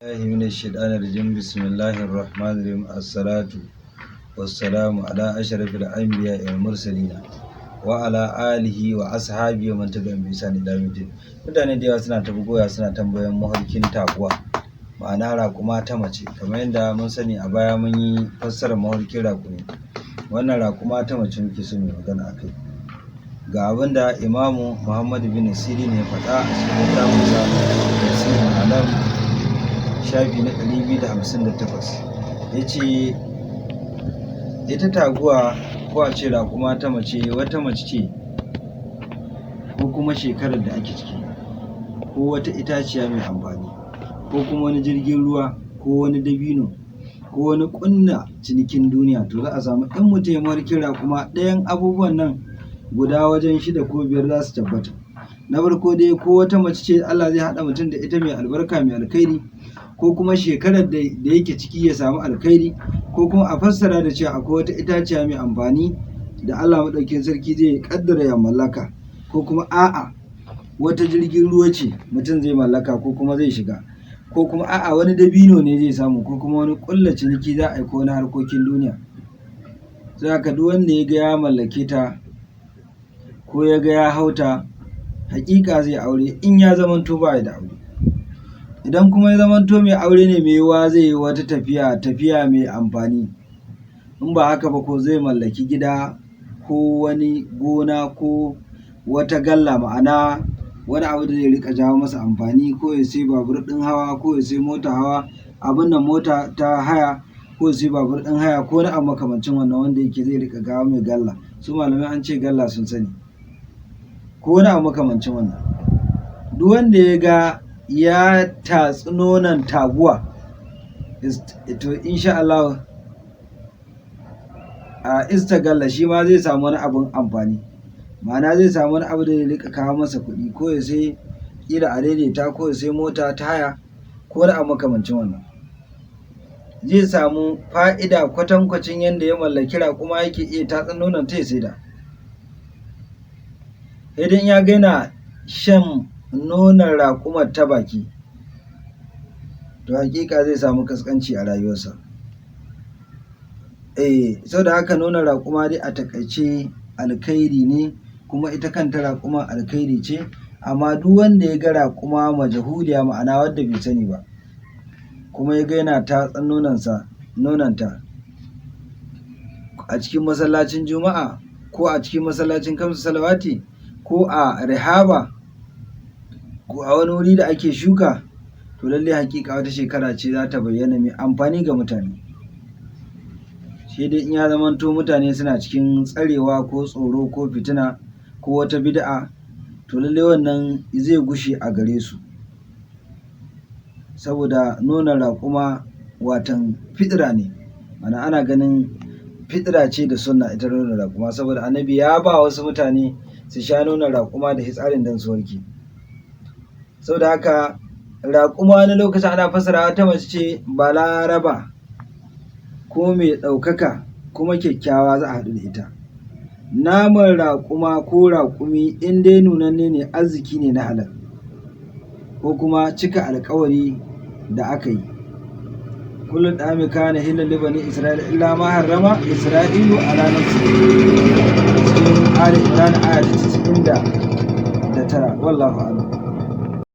الله من الشيطان الرجيم بسم الله الرحمن الرحيم الصلاة والسلام على أشرف الأنبياء والمرسلين وعلى آله وأصحابه ومن تبعهم بإحسان إلى يوم الدين. Mutane da yawa suna ta bugowa suna tambayan mafarkin taguwa, ma'ana raƙuma ta mace, kamar yadda mun sani a baya mun yi fassarar mafarkin raƙumi. Wannan raƙuma ta mace muke so mu magana a kai. Ga abin da Imamu Muhammad bin Sirin ya faɗa a cikin littafinsa Tafsirul Alam shafi na 258. Ya ce ita taguwa ko a ce raƙuma ta mace wata mace ce ko kuma shekarar da ake ciki ko wata itaciya mai amfani ko kuma wani jirgin ruwa ko wani dabino ko wani ƙunna cinikin duniya, to za a samu in mutum ya mafarki raƙuma ɗayan abubuwan nan guda wajen 6 ko 5 za su tabbata. Na farko dai ko wata mace ce Allah zai haɗa mutum da ita mai albarka mai alkhairi, ko kuma shekarar da yake ciki ya samu alkhairi, ko kuma a fassara da cewa akwai wata itaciya mai amfani da Allah maɗaukin sarki zai kaddara ya mallaka, ko kuma a'a wata jirgin ruwa ce mutum zai mallaka ko kuma zai shiga, ko kuma a'a wani dabino ne zai samu, ko kuma wani ƙulla ciniki za a yi ko na harkokin duniya. Sai haka duk wanda ya ga ya mallake ta ko ya ga ya hauta, haƙiƙa zai aure in ya zamanto ba ya da aure. Idan kuma ya zamanto mai aure ne, mai yiwuwa zai yi wata tafiya mai amfani. In ba haka ba ko zai mallaki gida ko wani gona ko wata galla, ma'ana wani abu da zai rika jawo masa amfani, ko ya sai babur ɗin hawa ko ya sai mota hawa, abin nan mota ta haya, ko ya sai babur ɗin haya ko wani abu makamancin wannan wanda yake zai rika gawo mai galla. Su malamai an ce galla sun sani, ko wani abu makamancin wannan. Duk wanda ya ga ya tatsi nonon taguwa, to insha Allah a istagalla shi ma zai samu wani abun amfani, ma'ana zai samu wani abu da ya rika kawo masa kuɗi, ko ya sai ƙila a daidaita, ko ya sai mota ta haya ko wani abu makamancin wannan. Zai samu fa'ida kwatankwacin yadda ya mallaki raƙuma yake iya tatsan nonon ta ya saida. Idan ya ga yana shan nonon raƙumar ta baki, to haƙiƙa zai samu kaskanci a rayuwarsa. Saboda haka nonon raƙuma dai a taƙaice alkhairi ne, kuma ita kanta raƙuma alkhairi ce, amma duk wanda ya ga raƙuma majahuliya, ma'ana wadda bai sani ba, kuma ya ga yana tatsan nononta a cikin masallacin juma'a ko a cikin masallacin kamsu salawati ko a rihaba ko a wani wuri da ake shuka, to lallai hakika wata shekara ce za ta bayyana mai amfani ga mutane. Sai dai in ya zamanto mutane suna cikin tsarewa ko tsoro ko fitina ko wata bid'a, to lallai wannan zai gushe a gare su, saboda nonon raƙuma watan fitira ne, mana ana ganin fitira ce da sunna ita nonon raƙuma, saboda annabi ya ba wasu mutane su sha nonon raƙuma da hitsarin dan su warke. Saboda haka raƙuma wani lokacin ana fassara ta mace ce balaraba ko mai ɗaukaka kuma kyakkyawa, za a haɗu da ita. Naman raƙuma ko raƙumi in dai nunanne ne arziki ne na halal, ko kuma cika alƙawari da aka yi. Kullum ɗami kana hilal libani Isra'ila illa ma harrama Isra'ilu ala nafsihi, cikin Ali Imran aya ta 99. Wallahu a'lam.